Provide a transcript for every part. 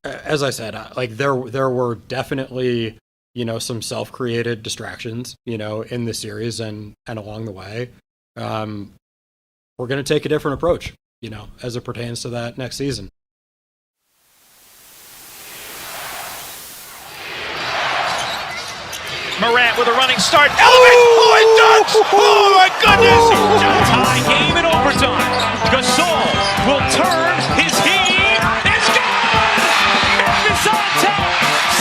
as I said, like there were definitely, some self-created distractions, in the series and along the way. We're going to take a different approach, as it pertains to that next season. Morant with a running start. Elevate! Oh, it dunks! Oh, my goodness! Tie game in overtime. Gasol will turn his heat. It's gone! Memphis on top.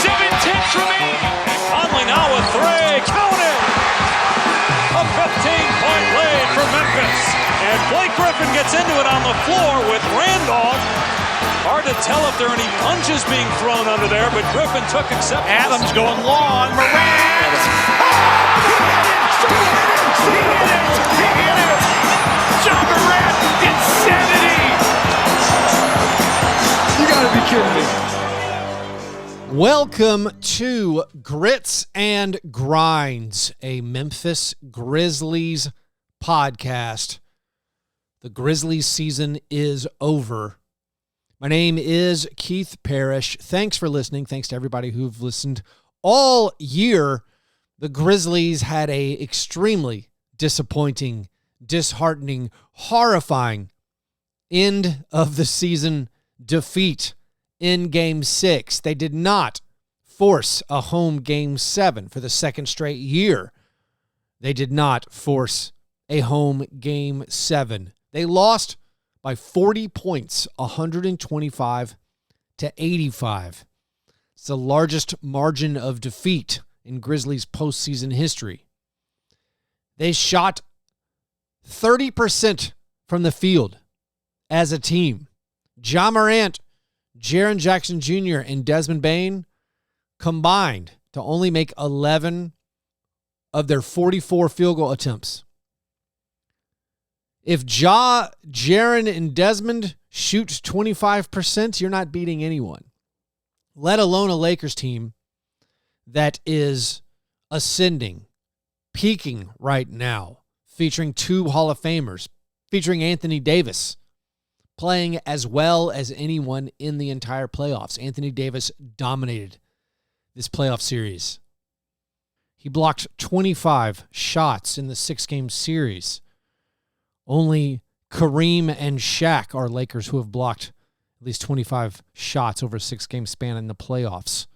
7-10 remaining. Conley now a three. Count it! A 15-point lead for Memphis. And Blake Griffin gets into it on the floor with Randolph. Hard to tell if there are any punches being thrown under there, but Griffin took acceptance. Adams going long. Morant! Oh! He hit it! John Morant, insanity! You gotta be kidding me. Welcome to Grits and Grinds, a Memphis Grizzlies podcast. The Grizzlies season is over. My name is Keith Parrish. Thanks for listening. Thanks to everybody who've listened all year. The Grizzlies had a extremely disappointing, disheartening, horrifying end of the season defeat in Game 6. They did not force a home Game 7 for the second straight year. They did not force a home Game 7. They lost by 40 points, 125 to 85. It's the largest margin of defeat in Grizzlies postseason history. They shot 30% from the field as a team. Ja Morant, Jaren Jackson Jr., and Desmond Bane combined to only make 11 of their 44 field goal attempts. If Ja, Jaren, and Desmond shoot 25%, you're not beating anyone, let alone a Lakers team that is ascending, peaking right now, featuring two Hall of Famers, featuring Anthony Davis, playing as well as anyone in the entire playoffs. Anthony Davis dominated this playoff series. He blocked 25 shots in the 6-game series. Only Kareem and Shaq are Lakers who have blocked at least 25 shots over a 6-game span in the playoffs.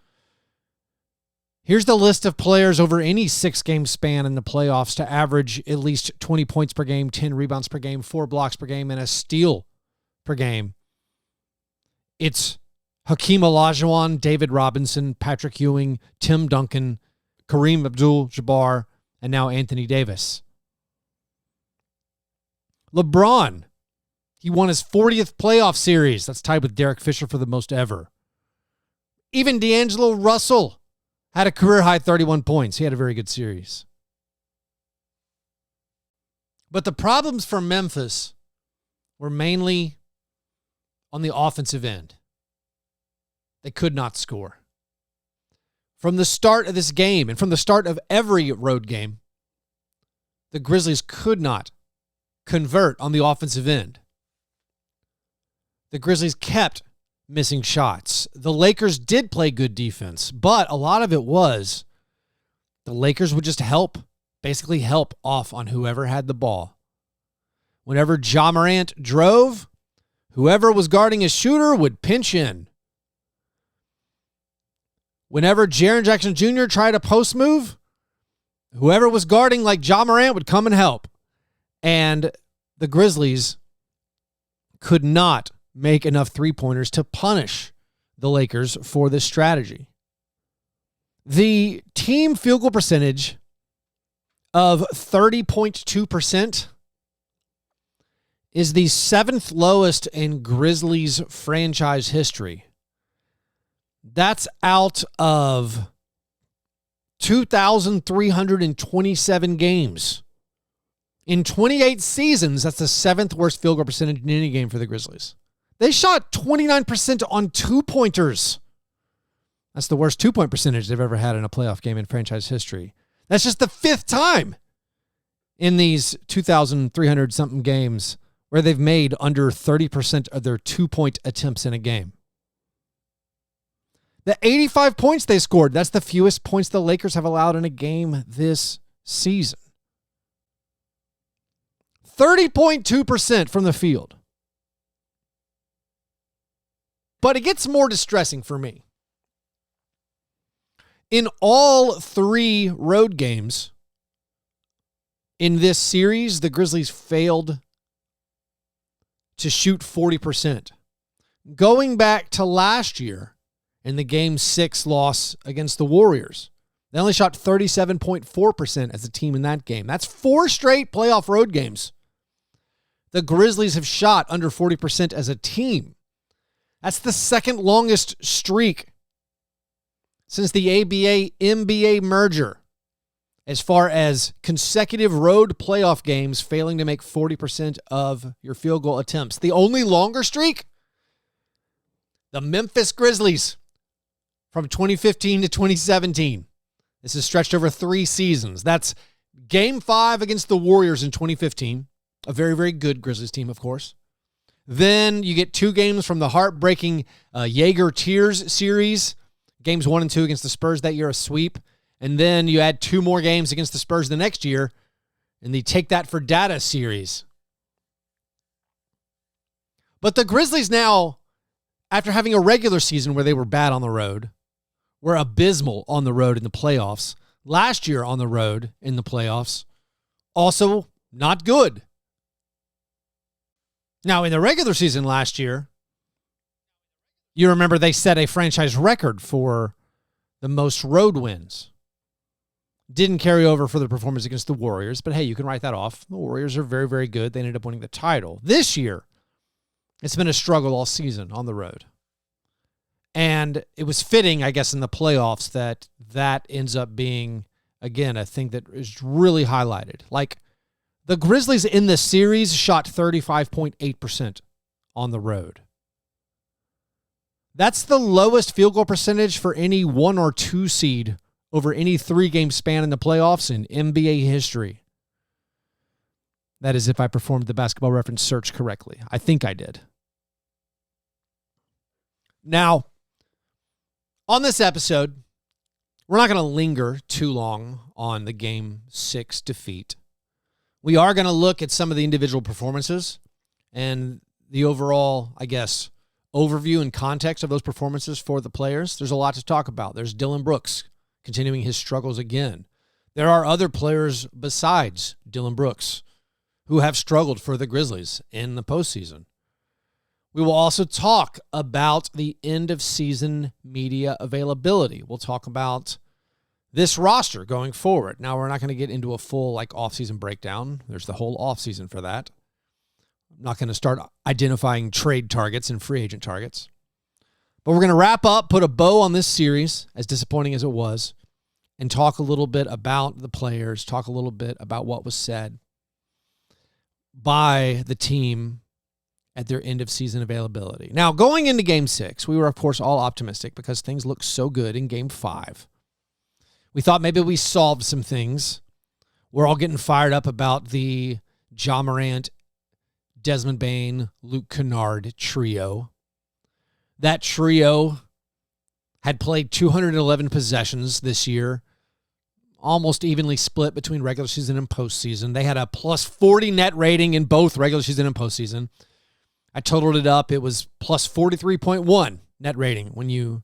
Here's the list of players over any 6-game span in the playoffs to average at least 20 points per game, 10 rebounds per game, 4 blocks per game, and a steal per game. It's Hakeem Olajuwon, David Robinson, Patrick Ewing, Tim Duncan, Kareem Abdul-Jabbar, and now Anthony Davis. LeBron, he won his 40th playoff series. That's tied with Derek Fisher for the most ever. Even D'Angelo Russell had a career-high 31 points. He had a very good series. But the problems for Memphis were mainly on the offensive end. They could not score. From the start of this game, and from the start of every road game, the Grizzlies could not convert on the offensive end. The Grizzlies kept missing shots. The Lakers did play good defense, but a lot of it was the Lakers would just basically help off on whoever had the ball. Whenever Ja Morant drove, whoever was guarding a shooter would pinch in. Whenever Jaren Jackson Jr. tried a post move, whoever was guarding like Ja Morant would come and help. And the Grizzlies could not make enough three-pointers to punish the Lakers for this strategy. The team field goal percentage of 30.2% is the 7th lowest in Grizzlies franchise history. That's out of 2,327 games. In 28 seasons, that's the 7th worst field goal percentage in any game for the Grizzlies. They shot 29% on two-pointers. That's the worst two-point percentage they've ever had in a playoff game in franchise history. That's just the 5th time in these 2,300-something games where they've made under 30% of their two-point attempts in a game. The 85 points they scored, that's the fewest points the Lakers have allowed in a game this season. 30.2% from the field. But it gets more distressing for me. In all 3 road games in this series, the Grizzlies failed to shoot 40%. Going back to last year, in the Game 6 loss against the Warriors, they only shot 37.4% as a team in that game. That's 4 straight playoff road games. The Grizzlies have shot under 40% as a team. That's the second longest streak since the ABA-NBA merger as far as consecutive road playoff games failing to make 40% of your field goal attempts. The only longer streak, the Memphis Grizzlies from 2015 to 2017. This is stretched over 3 seasons. That's Game 5 against the Warriors in 2015. A very, very good Grizzlies team, of course. Then you get 2 games from the heartbreaking Jaeger Tears series. Games 1 and 2 against the Spurs that year, a sweep. And then you add 2 more games against the Spurs the next year in the Take That for Data series. But the Grizzlies now, after having a regular season where they were bad on the road, were abysmal on the road in the playoffs. Last year on the road in the playoffs, also not good. Now, in the regular season last year, you remember they set a franchise record for the most road wins. Didn't carry over for the performance against the Warriors, but hey, you can write that off. The Warriors are very, very good. They ended up winning the title. This year, it's been a struggle all season on the road. And it was fitting, I guess, in the playoffs that ends up being, again, a thing that is really highlighted. Like, the Grizzlies in the series shot 35.8% on the road. That's the lowest field goal percentage for any 1 or 2 seed over any 3-game span in the playoffs in NBA history. That is if I performed the Basketball Reference search correctly. I think I did. Now, on this episode, we're not going to linger too long on the Game 6 defeat. We are going to look at some of the individual performances and the overall, I guess, overview and context of those performances for the players. There's a lot to talk about. There's Dillon Brooks continuing his struggles again. There are other players besides Dillon Brooks who have struggled for the Grizzlies in the postseason. We will also talk about the end-of-season media availability. We'll talk about this roster going forward. Now, we're not going to get into a full off-season breakdown. There's the whole off-season for that. I'm not going to start identifying trade targets and free agent targets. But we're going to wrap up, put a bow on this series, as disappointing as it was, and talk a little bit about the players, talk a little bit about what was said by the team at their end-of-season availability. Now, going into Game 6, we were, of course, all optimistic because things looked so good in Game 5. We thought maybe we solved some things. We're all getting fired up about the Ja Morant, Desmond Bane, Luke Kennard trio. That trio had played 211 possessions this year, almost evenly split between regular season and postseason. They had a plus 40 net rating in both regular season and postseason. I totaled it up. It was plus 43.1 net rating when you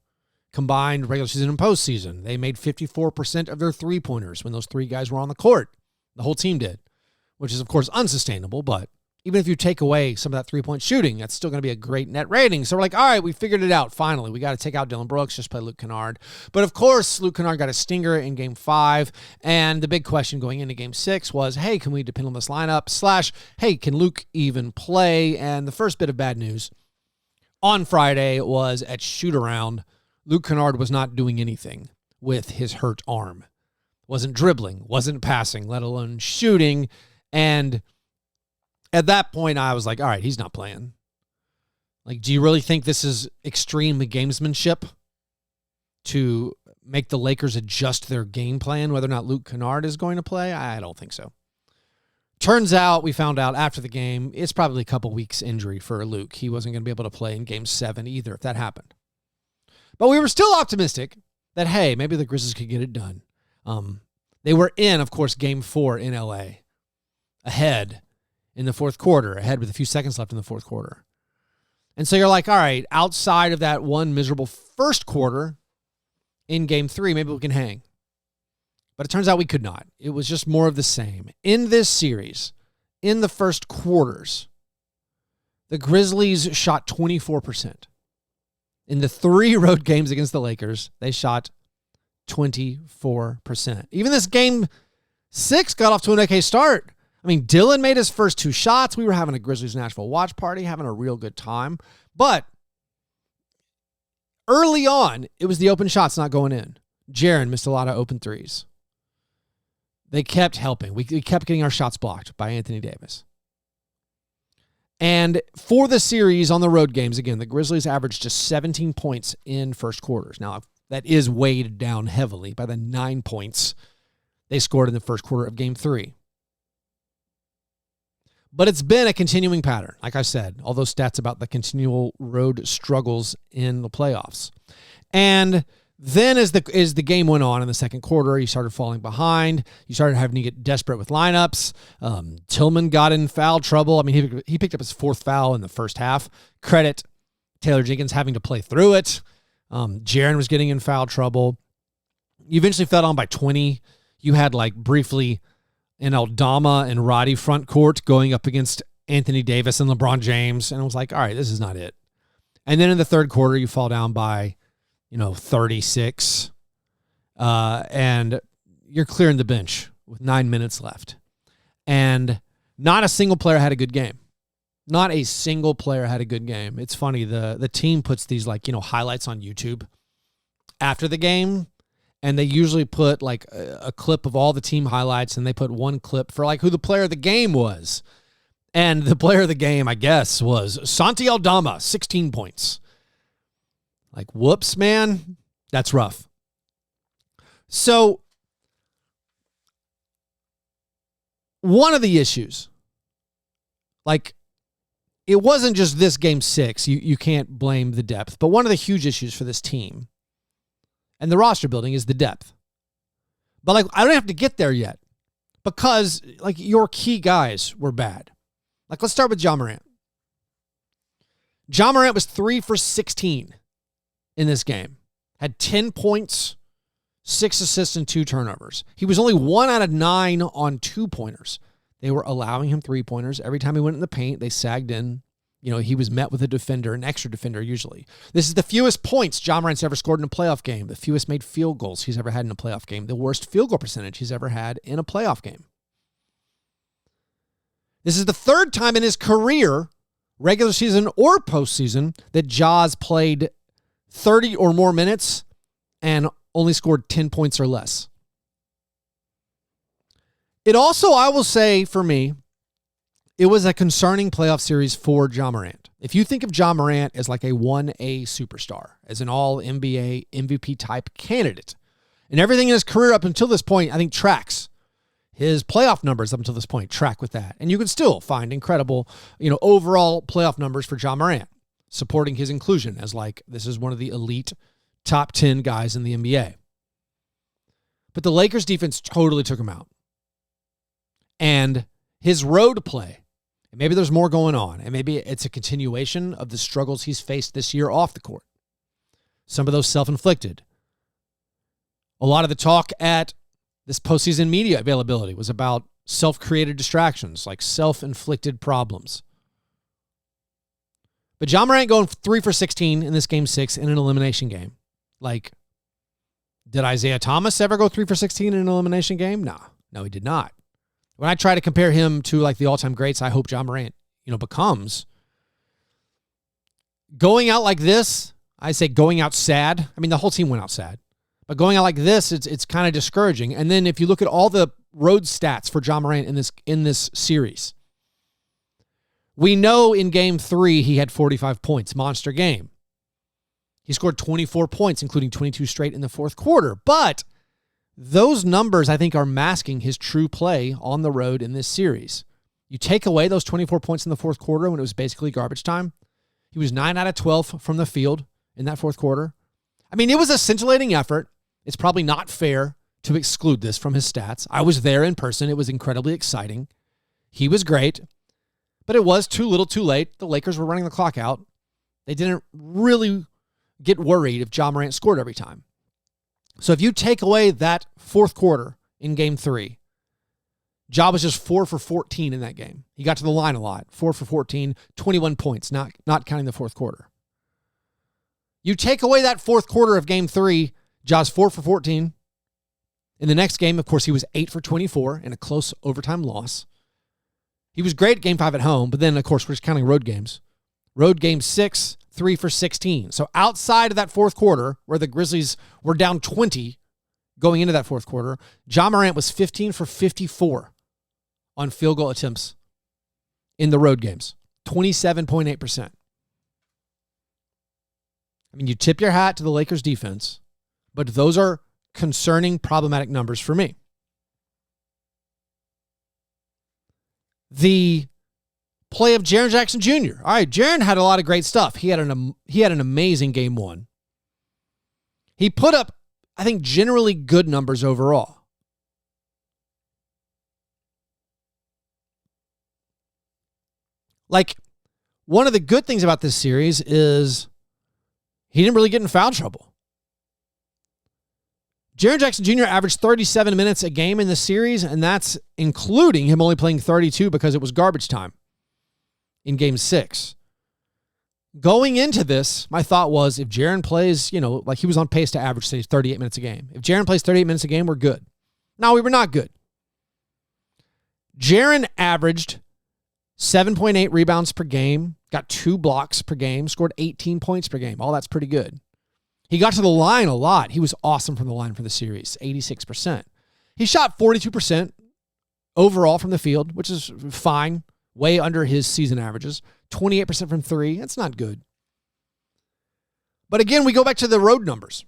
combined regular season and postseason. They made 54% of their three-pointers when those 3 guys were on the court. The whole team did, which is, of course, unsustainable. But even if you take away some of that three-point shooting, that's still going to be a great net rating. So we're like, all right, we figured it out. Finally, we got to take out Dillon Brooks, just play Luke Kennard. But, of course, Luke Kennard got a stinger in Game 5. And the big question going into Game 6 was, hey, can we depend on this lineup? / hey, can Luke even play? And the first bit of bad news on Friday was at shoot-around, Luke Kennard was not doing anything with his hurt arm. Wasn't dribbling, wasn't passing, let alone shooting. And at that point, I was like, all right, he's not playing. Like, do you really think this is extreme gamesmanship to make the Lakers adjust their game plan, whether or not Luke Kennard is going to play? I don't think so. Turns out, we found out after the game, it's probably a couple weeks injury for Luke. He wasn't going to be able to play in Game 7 either, if that happened. But we were still optimistic that, hey, maybe the Grizzlies could get it done. They were in, of course, Game 4 in LA, ahead in the fourth quarter, ahead with a few seconds left in the fourth quarter. And so you're like, all right, outside of that one miserable first quarter in Game 3, maybe we can hang. But it turns out we could not. It was just more of the same. In this series, in the first quarters, the Grizzlies shot 24%. In the 3 road games against the Lakers, they shot 24%. Even this Game 6 got off to an okay start. I mean, Dillon made his first 2 shots. We were having a Grizzlies Nashville watch party, having a real good time. But early on, it was the open shots not going in. Jaren missed a lot of open threes. They kept helping. We kept getting our shots blocked by Anthony Davis. And for the series on the road games, again, the Grizzlies averaged just 17 points in first quarters. Now, that is weighed down heavily by the 9 points they scored in the first quarter of Game 3. But it's been a continuing pattern. Like I said, all those stats about the continual road struggles in the playoffs. And then as the game went on in the second quarter, you started falling behind. You started having to get desperate with lineups. Tillman got in foul trouble. I mean, he picked up his 4th foul in the first half. Credit Taylor Jenkins having to play through it. Jaren was getting in foul trouble. You eventually fell down by 20. You had briefly an Aldama and Roddy front court going up against Anthony Davis and LeBron James. And I was like, all right, this is not it. And then in the third quarter, you fall down by, 36. And you're clearing the bench with 9 minutes left. And not a single player had a good game. Not a single player had a good game. It's funny. The team puts these highlights on YouTube after the game. And they usually put a clip of all the team highlights, and they put one clip for who the player of the game was. And the player of the game, I guess, was Santi Aldama, 16 points. Whoops, man. That's rough. So, one of the issues, it wasn't just this Game 6. You can't blame the depth. But one of the huge issues for this team and the roster building is the depth. But I don't have to get there yet because your key guys were bad. Let's start with Ja Morant. Ja Morant was 3 for 16 in this game. Had 10 points, 6 assists, and 2 turnovers. He was only 1 out of 9 on 2-pointers. They were allowing him 3-pointers. Every time he went in the paint, they sagged in. He was met with a defender, an extra defender usually. This is the fewest points Ja Morant's ever scored in a playoff game, the fewest made field goals he's ever had in a playoff game, the worst field goal percentage he's ever had in a playoff game. This is the 3rd time in his career, regular season or postseason, that Ja's played 30 or more minutes and only scored 10 points or less. It also, I will say, for me, it was a concerning playoff series for Ja Morant. If you think of Ja Morant as a 1A superstar, as an all-NBA MVP type candidate, and everything in his career up until this point, I think tracks. His playoff numbers up until this point track with that. And you can still find incredible, overall playoff numbers for Ja Morant, supporting his inclusion as this is one of the elite top 10 guys in the NBA. But the Lakers defense totally took him out. And his road play, and maybe there's more going on, and maybe it's a continuation of the struggles he's faced this year off the court. Some of those self-inflicted. A lot of the talk at this postseason media availability was about self-created distractions, self-inflicted problems. But Ja Morant going 3 for 16 in this Game 6 in an elimination game. Did Isaiah Thomas ever go 3 for 16 in an elimination game? No, he did not. When I try to compare him to the all-time greats I hope Ja Morant, becomes, going out like this, I say going out sad. I mean, the whole team went out sad. But going out like this, it's kind of discouraging. And then if you look at all the road stats for Ja Morant in this series, we know in Game 3 he had 45 points, monster game. He scored 24 points, including 22 straight in the fourth quarter. But those numbers, I think, are masking his true play on the road in this series. You take away those 24 points in the fourth quarter when it was basically garbage time. He was 9 out of 12 from the field in that fourth quarter. I mean, it was a scintillating effort. It's probably not fair to exclude this from his stats. I was there in person. It was incredibly exciting. He was great, but it was too little too late. The Lakers were running the clock out. They didn't really get worried if Ja Morant scored every time. So if you take away that fourth quarter in game 3, Ja was just 4 for 14 in that game. He got to the line a lot. 4 for 14, 21 points, not counting the fourth quarter. You take away that fourth quarter of game 3, Ja's 4 for 14. In the next game, of course, he was 8 for 24 in a close overtime loss. He was great at game 5 at home, but then, of course, we're just counting road games. Road game 6, 3 for 16. So outside of that fourth quarter, where the Grizzlies were down 20 going into that fourth quarter, Ja Morant was 15 for 54 on field goal attempts in the road games. 27.8%. I mean, you tip your hat to the Lakers defense, but those are concerning, problematic numbers for me. The play of Jaren Jackson Jr. All right, Jaren had a lot of great stuff. He had an amazing game 1. He put up, I think, generally good numbers overall. Like, one of the good things about this series is he didn't really get in foul trouble. Jaren Jackson Jr. averaged 37 minutes a game in the series, and that's including him only playing 32 because it was garbage time in game 6. Going into this, my thought was if Jaren plays, like he was on pace to average, say, 38 minutes a game. If Jaren plays 38 minutes a game, we're good. No, we were not good. Jaren averaged 7.8 rebounds per game, got 2 blocks per game, scored 18 points per game. All that's pretty good. He got to the line a lot. He was awesome from the line for the series, 86%. He shot 42% overall from the field, which is fine, way under his season averages. 28% from 3. That's not good. But again, we go back to the road numbers.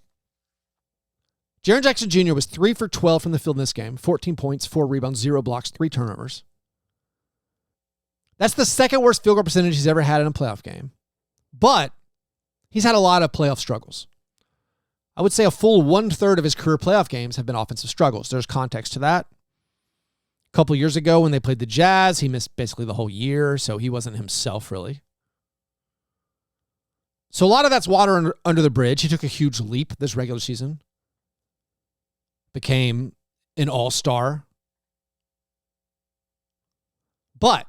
Jaren Jackson Jr. was 3 for 12 from the field in this game, 14 points, 4 rebounds, 0 blocks, 3 turnovers. That's the second worst field goal percentage he's ever had in a playoff game. But he's had a lot of playoff struggles. I would say a full 1/3 of his career playoff games have been offensive struggles. There's context to that. A couple years ago when they played the Jazz, he missed basically the whole year, so he wasn't himself really. So a lot of that's water under the bridge. He took a huge leap this regular season. Became an all-star. But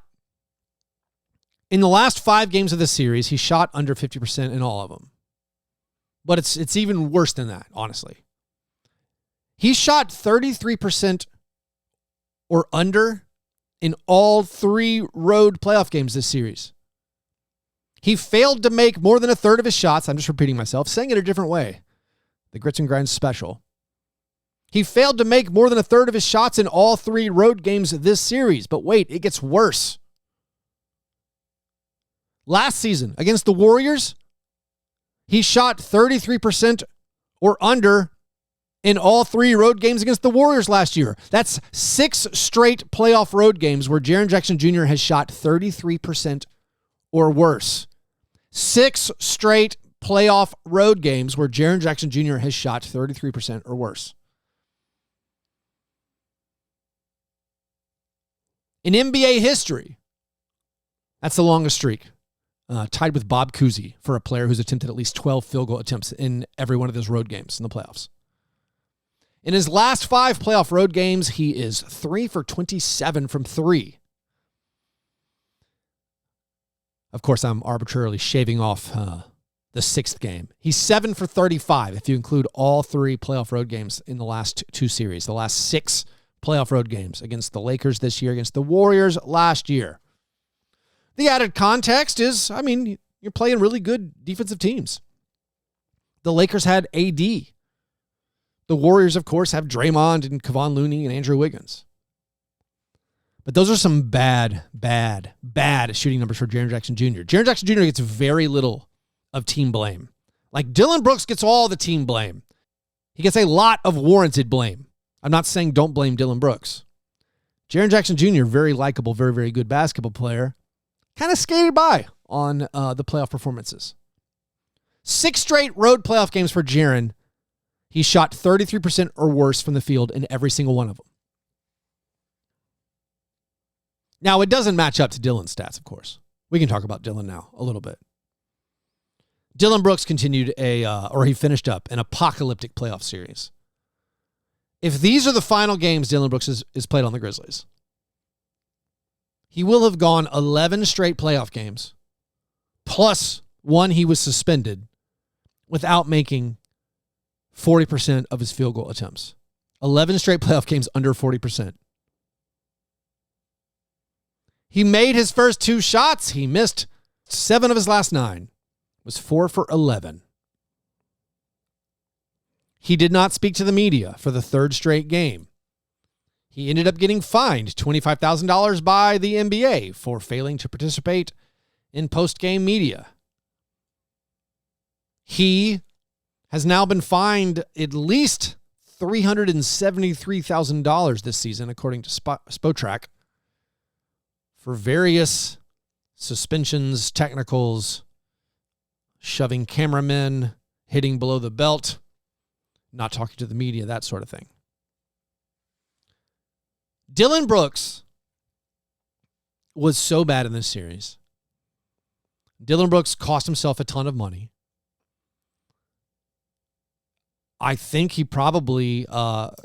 in the last 5 games of the series, he shot under 50% in all of them. But it's even worse than that, honestly. He shot 33% or under in all 3 road playoff games this series. He failed to make more than 1/3 of his shots. I'm just repeating myself, saying it a different way. The Grits and Grinds special. He failed to make more than 1/3 of his shots in all 3 road games this series. But wait, it gets worse. Last season, against the Warriors, he shot 33% or under in all 3 road games against the Warriors last year. That's 6 straight playoff road games where Jaren Jackson Jr. has shot 33% or worse. 6 straight playoff road games where Jaren Jackson Jr. has shot 33% or worse. In NBA history, that's the longest streak. Tied with Bob Cousy for a player who's attempted at least 12 field goal attempts in every one of those road games in the playoffs. In his last 5 playoff road games, he is 3 for 27 from 3. Of course, I'm arbitrarily shaving off the 6th game. He's 7 for 35 if you include all 3 playoff road games in the last 2 series. The last 6 playoff road games against the Lakers this year, against the Warriors last year. The added context is, you're playing really good defensive teams. The Lakers had AD. The Warriors, of course, have Draymond and Kevon Looney and Andrew Wiggins. But those are some bad shooting numbers for Jaren Jackson Jr. Jaren Jackson Jr. gets very little of team blame. Like Dillon Brooks gets all the team blame. He gets a lot of warranted blame. I'm not saying don't blame Dillon Brooks. Jaren Jackson Jr., very likable, very, very good basketball player. Kind of skated by on the playoff performances. 6 straight road playoff games for Jaren. He shot 33% or worse from the field in every single one of them. Now, it doesn't match up to Dillon's stats, of course. We can talk about Dillon now a little bit. Dillon Brooks continued he finished up an apocalyptic playoff series. If these are the final games Dillon Brooks is played on the Grizzlies, he will have gone 11 straight playoff games, plus one he was suspended, without making 40% of his field goal attempts. 11 straight playoff games under 40%. He made his first 2 shots. He missed 7 of his last 9. Was 4 for 11. He did not speak to the media for the 3rd straight game. He ended up getting fined $25,000 by the NBA for failing to participate in post-game media. He has now been fined at least $373,000 this season, according to Spotrac, for various suspensions, technicals, shoving cameramen, hitting below the belt, not talking to the media, that sort of thing. Dillon Brooks was so bad in this series. Dillon Brooks cost himself a ton of money. I think he probably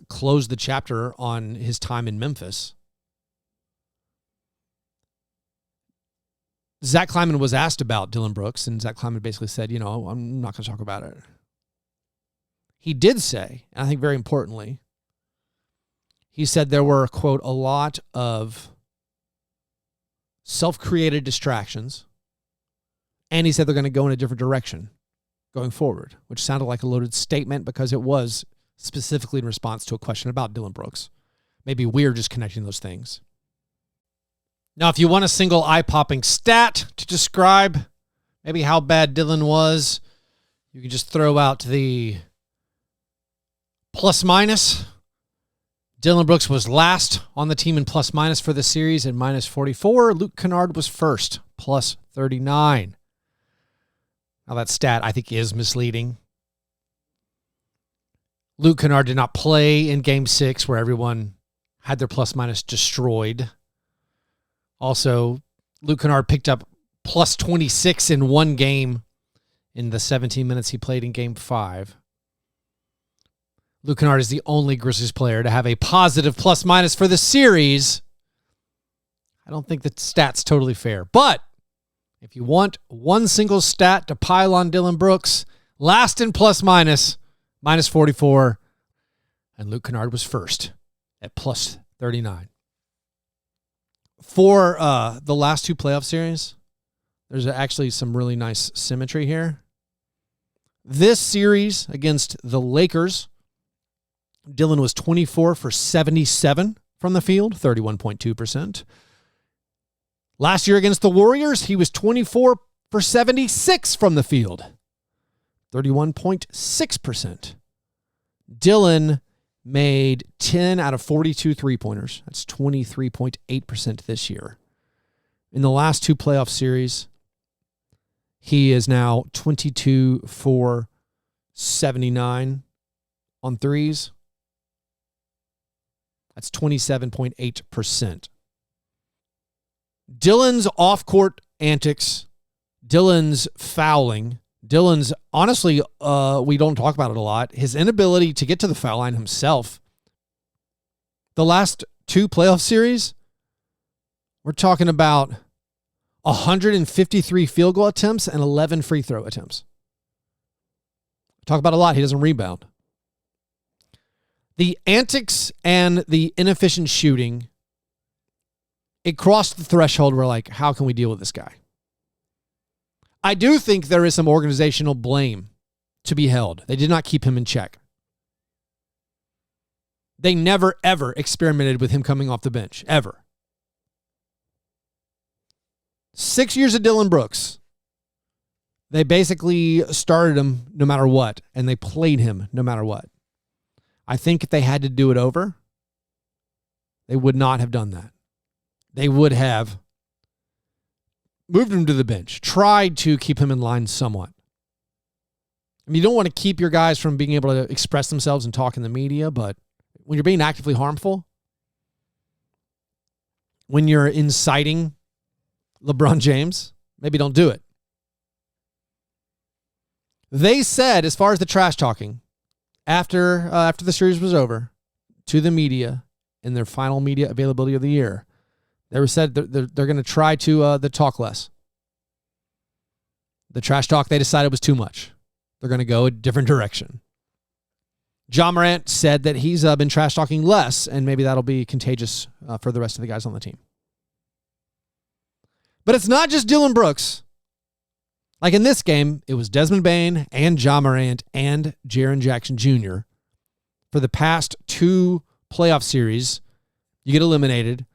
closed the chapter on his time in Memphis. Zach Kleiman was asked about Dillon Brooks, and Zach Kleiman basically said, I'm not going to talk about it. He did say, and I think very importantly, he said there were, quote, a lot of self-created distractions, and he said they're going to go in a different direction going forward, which sounded like a loaded statement because it was specifically in response to a question about Dillon Brooks. Maybe we're just connecting those things. Now, if you want a single eye-popping stat to describe maybe how bad Dillon was, you can just throw out the plus-minus. Dillon Brooks was last on the team in plus-minus for the series at minus 44. Luke Kennard was first, plus 39. Now, that stat, I think, is misleading. Luke Kennard did not play in Game 6, where everyone had their plus-minus destroyed. Also, Luke Kennard picked up plus 26 in one game in the 17 minutes he played in Game 5. Luke Kennard is the only Grizzlies player to have a positive plus-minus for the series. I don't think the stat's totally fair. But if you want one single stat to pile on Dillon Brooks, last in plus-minus, minus 44, and Luke Kennard was first at plus 39. For the last 2 playoff series, there's actually some really nice symmetry here. This series against the Lakers, Dillon was 24 for 77 from the field, 31.2%. Last year against the Warriors, he was 24 for 76 from the field, 31.6%. Dillon made 10 out of 42 three-pointers. That's 23.8% this year. In the last 2 playoff series, he is now 22 for 79 on threes. That's 27.8%. Dillon's off-court antics, Dillon's fouling, Dillon's, honestly, we don't talk about it a lot, his inability to get to the foul line himself. The last 2 playoff series, we're talking about 153 field goal attempts and 11 free throw attempts. Talk about a lot. He doesn't rebound. The antics and the inefficient shooting, it crossed the threshold where, like, how can we deal with this guy? I do think there is some organizational blame to be held. They did not keep him in check. They never, ever experimented with him coming off the bench, ever. 6 years of Dillon Brooks, they basically started him no matter what, and they played him no matter what. I think if they had to do it over, they would not have done that. They would have moved him to the bench, tried to keep him in line somewhat. I mean, you don't want to keep your guys from being able to express themselves and talk in the media, but when you're being actively harmful, when you're inciting LeBron James, maybe don't do it. They said, as far as the trash talking, after the series was over, to the media in their final media availability of the year, they said they're going to try to talk less. The trash talk they decided was too much. They're going to go a different direction. Ja Morant said that he's been trash talking less, and maybe that'll be contagious for the rest of the guys on the team. But it's not just Dillon Brooks. Like in this game, it was Desmond Bane and Ja Morant and Jaren Jackson Jr. For the past 2 playoff series, you get eliminated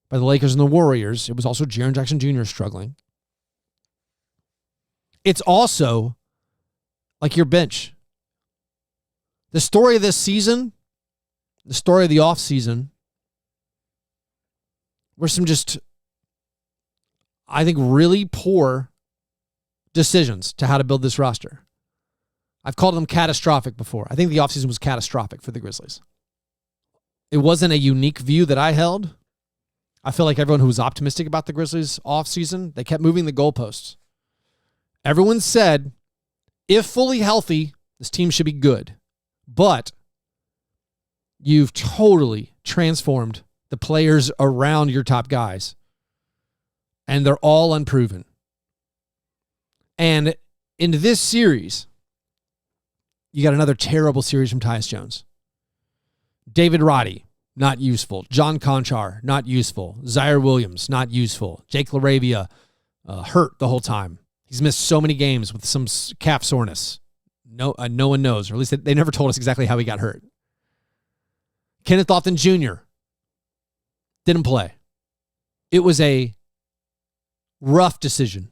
by the Lakers and the Warriors. It was also Jaren Jackson Jr. struggling. It's also like your bench. The story of this season, the story of the offseason, were some just, I think, really poor decisions to how to build this roster. I've called them catastrophic before. I think the offseason was catastrophic for the Grizzlies. It wasn't a unique view that I held. I feel like everyone who was optimistic about the Grizzlies offseason, they kept moving the goalposts. Everyone said, if fully healthy, this team should be good. But you've totally transformed the players around your top guys. And they're all unproven. And in this series, you got another terrible series from Tyus Jones. David Roddy, not useful. John Conchar, not useful. Zaire Williams, not useful. Jake LaRavia, hurt the whole time. He's missed so many games with some calf soreness. No one knows, or at least they never told us exactly how he got hurt. Kenneth Lofton Jr. didn't play. It was a rough decision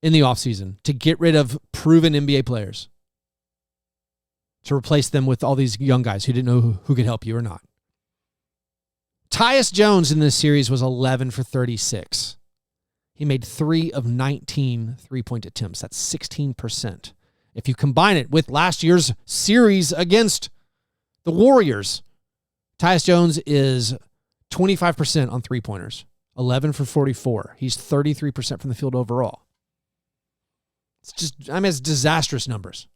in the offseason to get rid of proven NBA players, to replace them with all these young guys who didn't know who could help you or not. Tyus Jones in this series was 11 for 36. He made 3 of 19 three-point attempts. That's 16%. If you combine it with last year's series against the Warriors, Tyus Jones is 25% on three-pointers, 11 for 44. He's 33% from the field overall. It's just, it's disastrous numbers.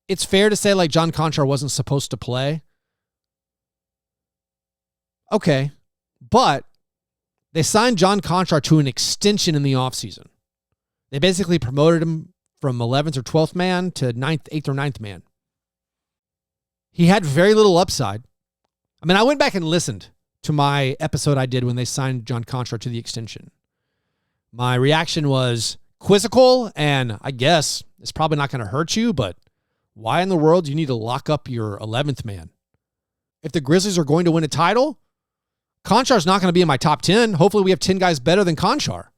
It's fair to say John Conchar wasn't supposed to play. Okay, but they signed John Conchar to an extension in the offseason. They basically promoted him from 11th or 12th man to 8th or 9th man. He had very little upside. I went back and listened to my episode I did when they signed John Conchar to the extension. My reaction was quizzical, and I guess it's probably not going to hurt you, but why in the world do you need to lock up your 11th man? If the Grizzlies are going to win a title, Conchar's not going to be in my top 10. Hopefully we have 10 guys better than Conchar.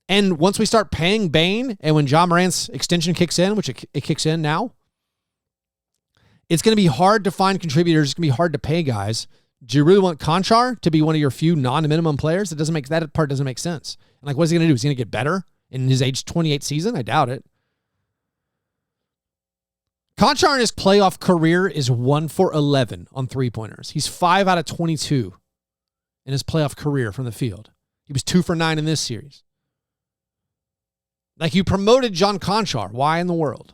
And once we start paying Bane, and when Ja Morant's extension kicks in, which it kicks in now, it's going to be hard to find contributors. It's going to be hard to pay guys. Do you really want Conchar to be one of your few non-minimum players? That part doesn't make sense. And what is he going to do? Is he going to get better in his age 28 season? I doubt it. Conchar in his playoff career is 1 for 11 on three-pointers. He's 5 out of 22 in his playoff career from the field. He was 2 for 9 in this series. You promoted John Conchar. Why in the world?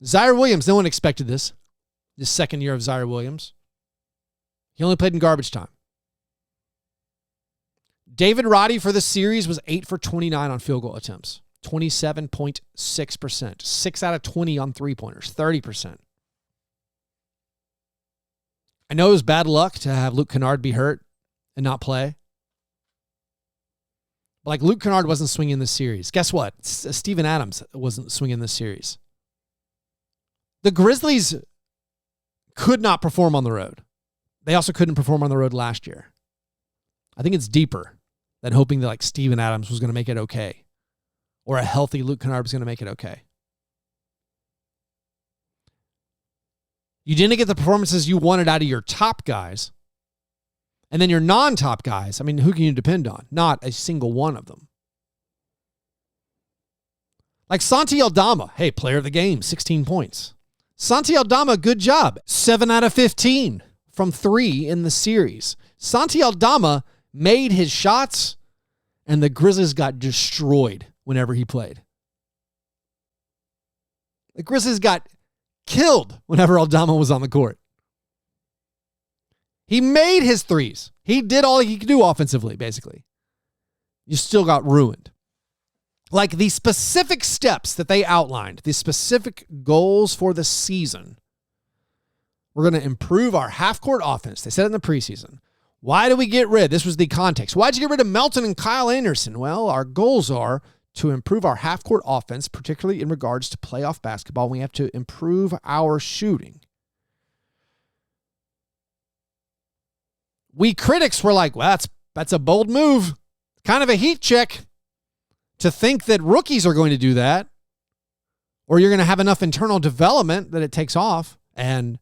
Zaire Williams, no one expected this second year of Zaire Williams. He only played in garbage time. David Roddy for the series was 8 for 29 on field goal attempts. 27.6%. 6 out of 20 on three-pointers. 30%. I know it was bad luck to have Luke Kennard be hurt and not play. Luke Kennard wasn't swinging this series. Guess what? Steven Adams wasn't swinging this series. The Grizzlies could not perform on the road. They also couldn't perform on the road last year. I think it's deeper than hoping that Steven Adams was going to make it okay, or a healthy Luke Kennard was going to make it okay. You didn't get the performances you wanted out of your top guys. And then your non-top guys, who can you depend on? Not a single one of them. Like Santi Aldama, hey, player of the game, 16 points. Santi Aldama, good job. 7 out of 15 from 3 in the series. Santi Aldama made his shots, and the Grizzlies got destroyed whenever he played. The Grizzlies got killed whenever Aldama was on the court. He made his threes. He did all he could do offensively, basically. You still got ruined. Like the specific steps that they outlined, the specific goals for the season. We're going to improve our half-court offense. They said it in the preseason. Why do we get rid? This was the context. Why'd you get rid of Melton and Kyle Anderson? Well, our goals are to improve our half-court offense, particularly in regards to playoff basketball. We have to improve our shooting. We critics were like, well, that's a bold move. Kind of a heat check to think that rookies are going to do that, or you're going to have enough internal development that it takes off. And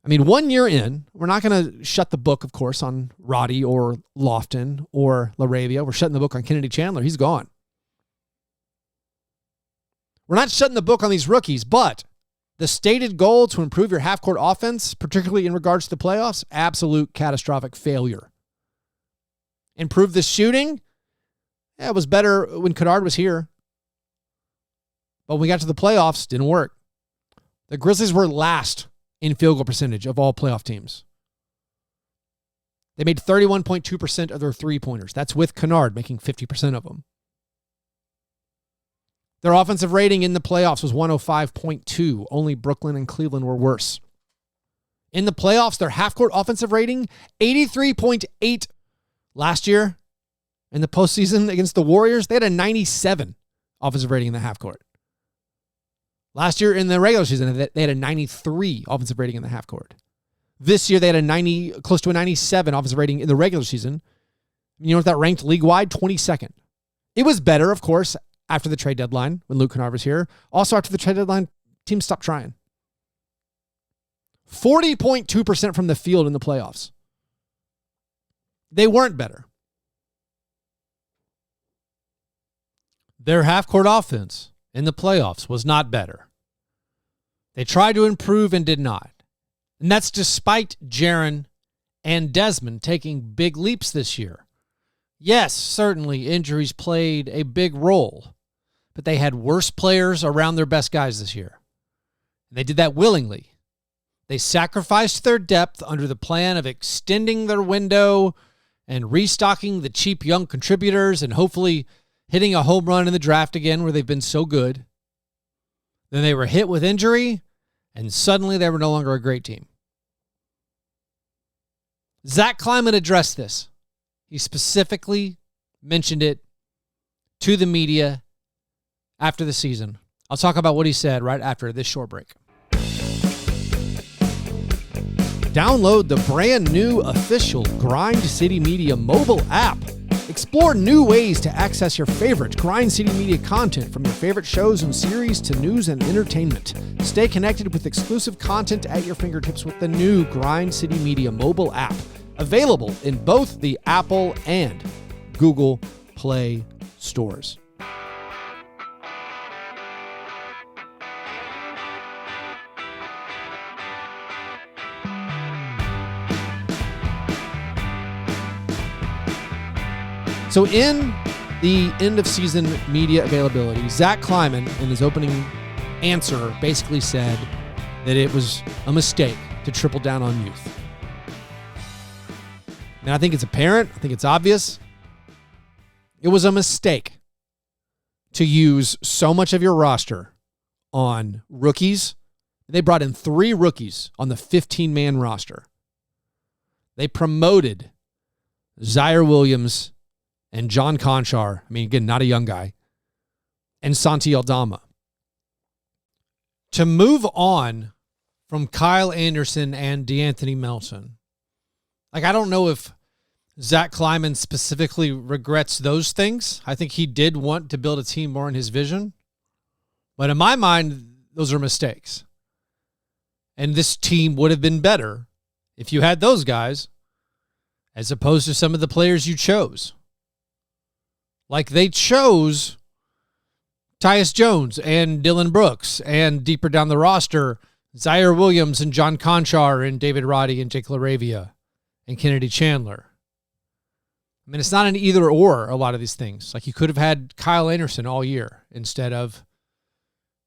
I mean, 1 year in, we're not going to shut the book, of course, on Roddy or Lofton or LaRavia. We're shutting the book on Kennedy Chandler. He's gone. We're not shutting the book on these rookies, but the stated goal to improve your half-court offense, particularly in regards to the playoffs, absolute catastrophic failure. Improve the shooting. Yeah, it was better when Kennard was here. But when we got to the playoffs, didn't work. The Grizzlies were last in field goal percentage of all playoff teams. They made 31.2% of their three-pointers. That's with Kennard making 50% of them. Their offensive rating in the playoffs was 105.2. Only Brooklyn and Cleveland were worse. In the playoffs, their half-court offensive rating, 83.8. Last year, in the postseason against the Warriors, they had a 97 offensive rating in the half court. Last year in the regular season, they had a 93 offensive rating in the half court. This year, they had close to a 97 offensive rating in the regular season. You know what that ranked league-wide? 22nd. It was better, of course, after the trade deadline when Luke Kennard was here. Also, after the trade deadline, teams stopped trying. 40.2% from the field in the playoffs. They weren't better. Their half-court offense in the playoffs was not better. They tried to improve and did not. And that's despite Jaren and Desmond taking big leaps this year. Yes, certainly injuries played a big role, but they had worse players around their best guys this year. And they did that willingly. They sacrificed their depth under the plan of extending their window and restocking the cheap young contributors and hopefully hitting a home run in the draft again where they've been so good. Then they were hit with injury, and suddenly they were no longer a great team. Zach Kleiman addressed this. He specifically mentioned it to the media after the season. I'll talk about what he said right after this short break. Download the brand new official Grind City Media mobile app. Explore new ways to access your favorite Grind City Media content, from your favorite shows and series to news and entertainment. Stay connected with exclusive content at your fingertips with the new Grind City Media mobile app, available in both the Apple and Google Play stores. So in the end-of-season media availability, Zach Kleiman, in his opening answer, basically said that it was a mistake to triple down on youth. And I think it's apparent. I think it's obvious. It was a mistake to use so much of your roster on rookies. They brought in 3 rookies on the 15-man roster. They promoted Zaire Williams and John Conchar, I mean, again, not a young guy, and Santi Aldama. To move on from Kyle Anderson and DeAnthony Melton, like, I don't know if Zach Kleiman specifically regrets those things. I think he did want to build a team more in his vision. But in my mind, those are mistakes. And this team would have been better if you had those guys as opposed to some of the players you chose. Like, they chose Tyus Jones and Dillon Brooks, and deeper down the roster, Zaire Williams and John Conchar and David Roddy and Jake LaRavia and Kennedy Chandler. I mean, it's not an either or, a lot of these things. Like, you could have had Kyle Anderson all year instead of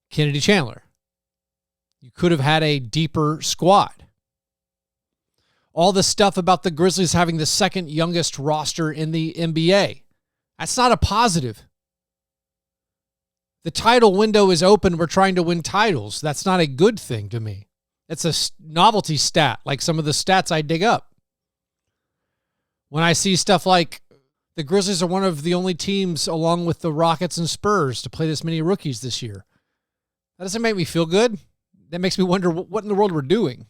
Kennedy Chandler. You could have had a deeper squad. All the stuff about the Grizzlies having the second youngest roster in the NBA. That's not a positive. The title window is open. We're trying to win titles. That's not a good thing to me. It's a novelty stat, like some of the stats I dig up. When I see stuff like the Grizzlies are one of the only teams, along with the Rockets and Spurs, to play this many rookies this year. That doesn't make me feel good. That makes me wonder what in the world we're doing.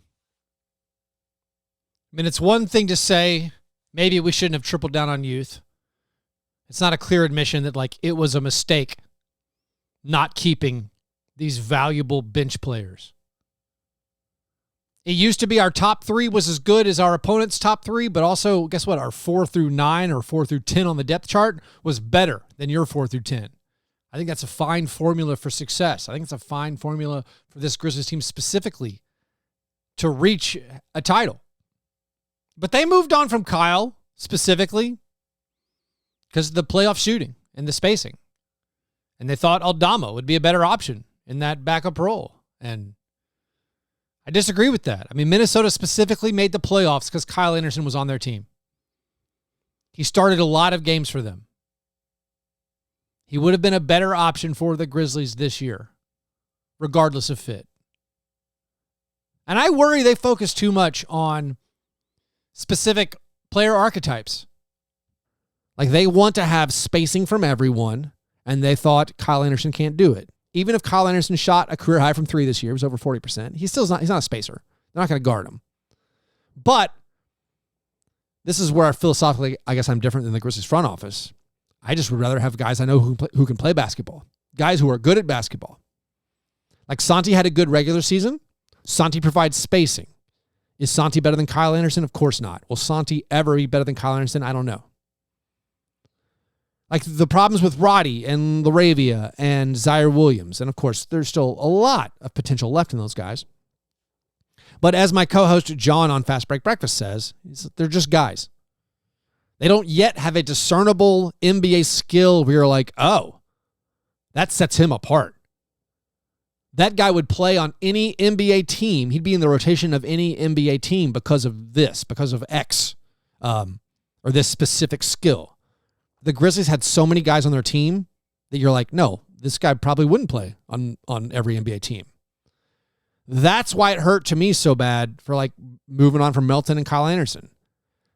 I mean, it's one thing to say, maybe we shouldn't have tripled down on youth. It's not a clear admission that, like, it was a mistake not keeping these valuable bench players. It used to be our top 3 was as good as our opponent's top 3, but also, guess what? Our 4 through 9 or 4 through 10 on the depth chart was better than your 4 through 10. I think that's a fine formula for success. I think it's a fine formula for this Grizzlies team specifically to reach a title. But they moved on from Kyle specifically because of the playoff shooting and the spacing. And they thought Aldama would be a better option in that backup role. And I disagree with that. I mean, Minnesota specifically made the playoffs because Kyle Anderson was on their team. He started a lot of games for them. He would have been a better option for the Grizzlies this year, regardless of fit. And I worry they focus too much on specific player archetypes. Like, they want to have spacing from everyone, and they thought Kyle Anderson can't do it. Even if Kyle Anderson shot a career high from 3 this year, it was over 40%, he's not a spacer. They're not going to guard him. But this is where philosophically, I guess I'm different than the Grizzlies front office. I just would rather have guys I know who can play basketball. Guys who are good at basketball. Like, Santi had a good regular season. Santi provides spacing. Is Santi better than Kyle Anderson? Of course not. Will Santi ever be better than Kyle Anderson? I don't know. Like, the problems with Roddy and LaRavia and Zaire Williams. And, of course, there's still a lot of potential left in those guys. But as my co-host John on Fast Break Breakfast says, they're just guys. They don't yet have a discernible NBA skill where you're like, oh, that sets him apart. That guy would play on any NBA team. He'd be in the rotation of any NBA team because of this, because of X, or this specific skill. The Grizzlies had so many guys on their team that you're like, no, this guy probably wouldn't play on every NBA team. That's why it hurt to me so bad for, like, moving on from Melton and Kyle Anderson.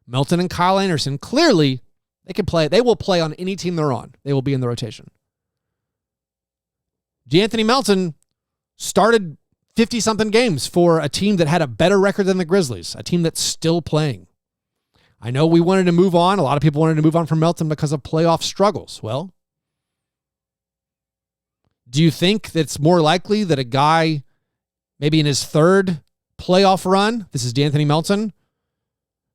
Melton and Kyle Anderson, clearly, they will play on any team they're on. They will be in the rotation. D'Anthony Melton started 50-something games for a team that had a better record than the Grizzlies, a team that's still playing. I know we wanted to move on. A lot of people wanted to move on from Melton because of playoff struggles. Well, do you think that it's more likely that a guy maybe in his third playoff run, this is D'Anthony Melton,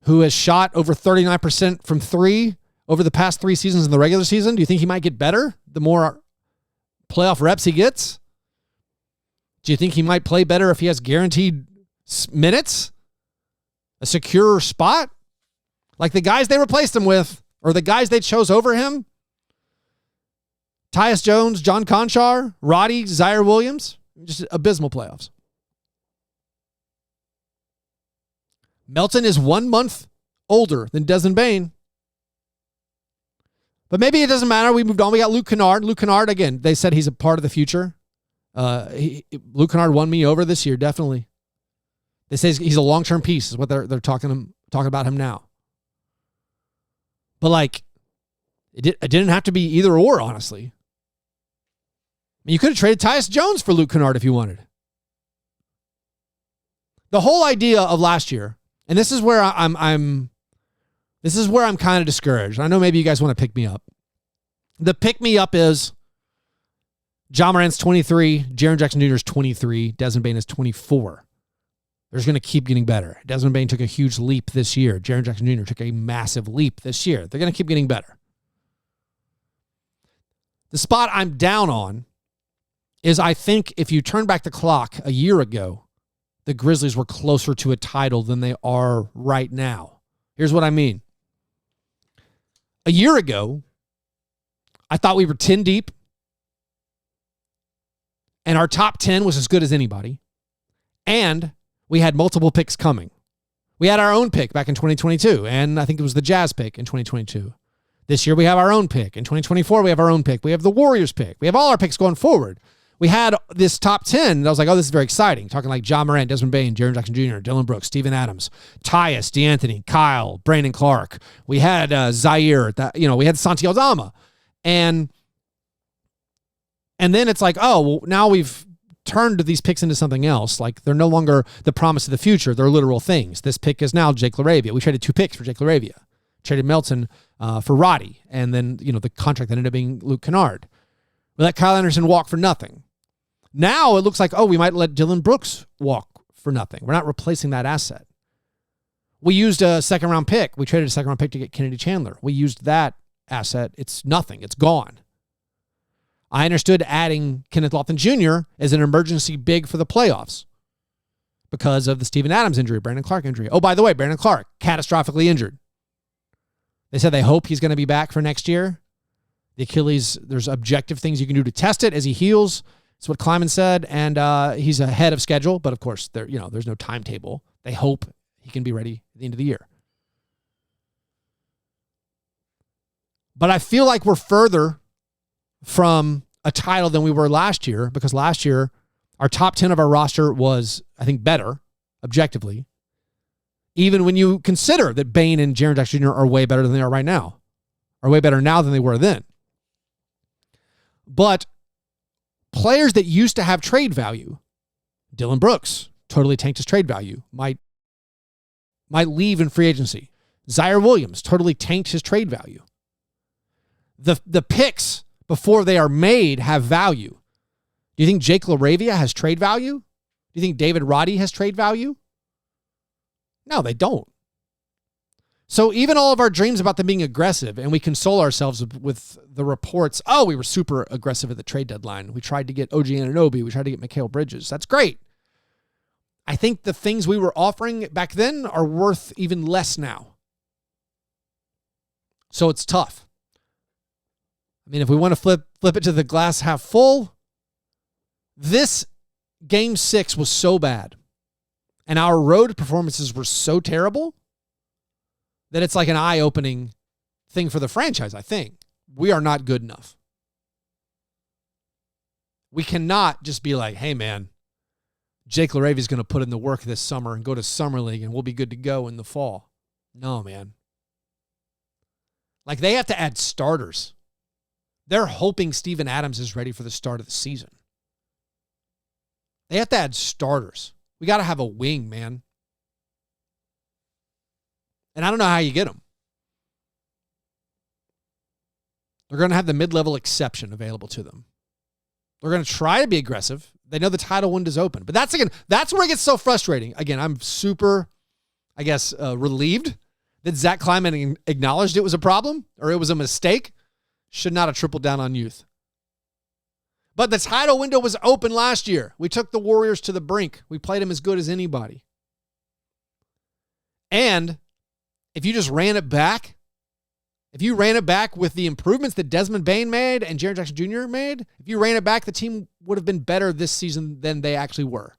who has shot over 39% from 3 over the past 3 seasons in the regular season, do you think he might get better the more playoff reps he gets? Do you think he might play better if he has guaranteed minutes? A secure spot? Like the guys they replaced him with, or the guys they chose over him? Tyus Jones, John Conchar, Roddy, Zaire Williams. Just abysmal playoffs. Melton is 1 month older than Desmond Bane. But maybe it doesn't matter. We moved on. We got Luke Kennard. Luke Kennard, again, they said he's a part of the future. Luke Kennard won me over this year, definitely. They say he's a long-term piece, is what they're talking about him now. But, like, it didn't have to be either or, honestly. I mean, you could have traded Tyus Jones for Luke Kennard if you wanted. The whole idea of last year, and this is where I'm kind of discouraged. I know maybe you guys want to pick me up. The pick me up is Ja Morant's 23, Jaren Jackson Jr. is 23, Desmond Bane is 24. They're just going to keep getting better. Desmond Bane took a huge leap this year. Jaren Jackson Jr. took a massive leap this year. They're going to keep getting better. The spot I'm down on is I think if you turn back the clock a year ago, the Grizzlies were closer to a title than they are right now. Here's what I mean. A year ago, I thought we were 10 deep, and our top 10 was as good as anybody, and we had multiple picks coming. We had our own pick back in 2022, and I think it was the Jazz pick in 2022. This year we have our own pick. In 2024, we have our own pick. We have the Warriors pick. We have all our picks going forward. We had this top 10, and I was like, oh, this is very exciting. Talking like John Morant, Desmond Bane, Jaren Jackson Jr., Dillon Brooks, Steven Adams, Tyus, DeAnthony, Kyle, Brandon Clark. We had Zaire. We had Santi Aldama. And then it's like, oh, well, now we've turned these picks into something else. Like, they're no longer the promise of the future. They're literal things. This pick is now Jake LaRavia. We traded 2 picks for Jake LaRavia. Traded Melton for Roddy. And then, the contract that ended up being Luke Kennard. We let Kyle Anderson walk for nothing. Now it looks like, oh, we might let Dillon Brooks walk for nothing. We're not replacing that asset. We used a second-round pick. We traded a second-round pick to get Kennedy Chandler. We used that asset. It's nothing. It's gone. I understood adding Kenneth Lofton Jr. as an emergency big for the playoffs because of the Steven Adams injury, Brandon Clark injury. Oh, by the way, Brandon Clark, catastrophically injured. They said they hope he's going to be back for next year. The Achilles, there's objective things you can do to test it as he heals. That's what Kleiman said, and he's ahead of schedule. But of course, there's no timetable. They hope he can be ready at the end of the year. But I feel like we're further from a title than we were last year, because last year our top 10 of our roster was, I think, better objectively. Even when you consider that Bane and Jaren Jackson Jr. are way better than they are right now, are way better now than they were then. But players that used to have trade value, Dillon Brooks totally tanked his trade value, might leave in free agency. Zaire Williams totally tanked his trade value. The picks before they are made have value. Do you think Jake LaRavia has trade value? Do you think David Roddy has trade value? No, they don't. So even all of our dreams about them being aggressive, and we console ourselves with the reports, oh, we were super aggressive at the trade deadline. We tried to get OG Anunoby. We tried to get Mikal Bridges. That's great. I think the things we were offering back then are worth even less now. So it's tough. I mean, if we want to flip it to the glass half full, this Game 6 was so bad, and our road performances were so terrible, that it's like an eye-opening thing for the franchise, I think. We are not good enough. We cannot just be like, hey, man, Jake LaRavia is going to put in the work this summer and go to Summer League and we'll be good to go in the fall. No, man. Like, they have to add starters. They're hoping Steven Adams is ready for the start of the season. They have to add starters. We got to have a wing, man. And I don't know how you get them. They're going to have the mid-level exception available to them. They're going to try to be aggressive. They know the title window's open. But that's where it gets so frustrating. Again, I'm super, relieved that Zach Kleiman acknowledged it was a problem or it was a mistake. Should not have tripled down on youth. But the title window was open last year. We took the Warriors to the brink. We played them as good as anybody. And if you just ran it back, if you ran it back with the improvements that Desmond Bane made and Jaren Jackson Jr. made, if you ran it back, the team would have been better this season than they actually were.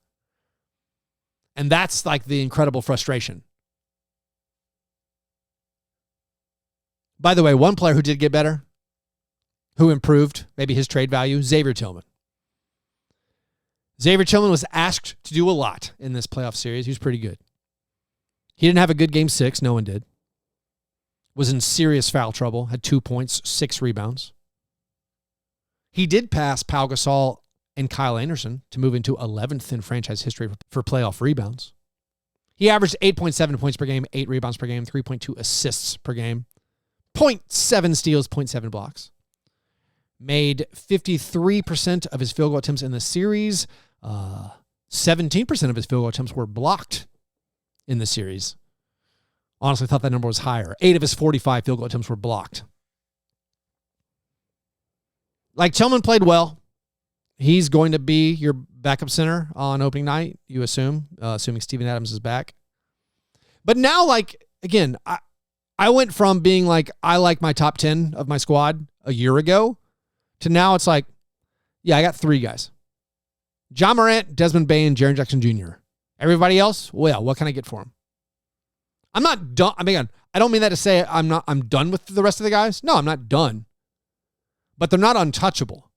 And that's like the incredible frustration. By the way, one player who did get better, who improved maybe his trade value, Xavier Tillman. Xavier Tillman was asked to do a lot in this playoff series. He was pretty good. He didn't have a good Game 6. No one did. Was in serious foul trouble. Had 2 points, 6 rebounds. He did pass Pau Gasol and Kyle Anderson to move into 11th in franchise history for playoff rebounds. He averaged 8.7 points per game, 8 rebounds per game, 3.2 assists per game, 0.7 steals, 0.7 blocks. Made 53% of his field goal attempts in the series. 17% of his field goal attempts were blocked in the series. Honestly, thought that number was higher. 8 of his 45 field goal attempts were blocked. Like, Tillman played well. he's going to be your backup center on opening night, you assume, assuming Steven Adams is back. But now, like, again, I went from being like, I like my top 10 of my squad a year ago to now it's like, yeah, I got 3 guys. John Morant, Desmond Bane, Jaren Jackson Jr. Everybody else, well, what can I get for him? I'm not done. I mean, I don't mean that to say I'm done with the rest of the guys. No, I'm not done. But they're not untouchable.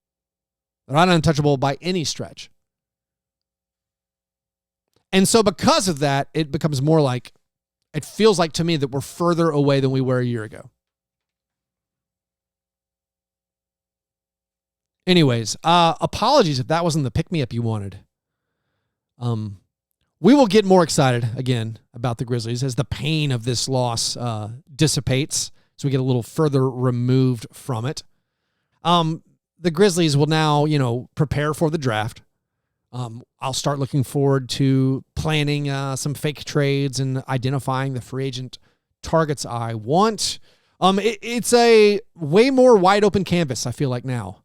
They're not untouchable by any stretch. And so because of that, it becomes more like, it feels like to me that we're further away than we were a year ago. Anyways, apologies if that wasn't the pick-me-up you wanted. We will get more excited again about the Grizzlies as the pain of this loss dissipates, so we get a little further removed from it. The Grizzlies will now, prepare for the draft. I'll start looking forward to planning some fake trades and identifying the free agent targets I want. It's a way more wide open canvas, I feel like now.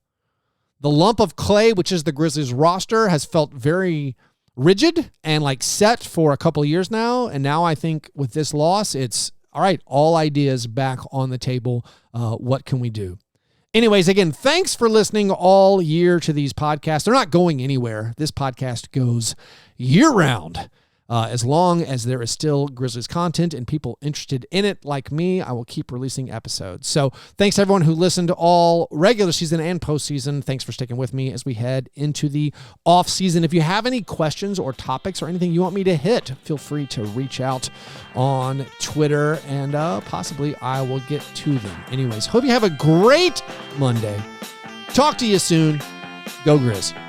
The lump of clay, which is the Grizzlies roster, has felt very rigid and like set for a couple of years now. And now I think with this loss, it's all right, all ideas back on the table. What can we do? Anyways, again, thanks for listening all year to these podcasts. They're not going anywhere. This podcast goes year-round. As long as there is still Grizzlies content and people interested in it like me, I will keep releasing episodes. So thanks to everyone who listened all regular season and postseason. Thanks for sticking with me as we head into the offseason. If you have any questions or topics or anything you want me to hit, feel free to reach out on Twitter and possibly I will get to them. Anyways, hope you have a great Monday. Talk to you soon. Go Grizz.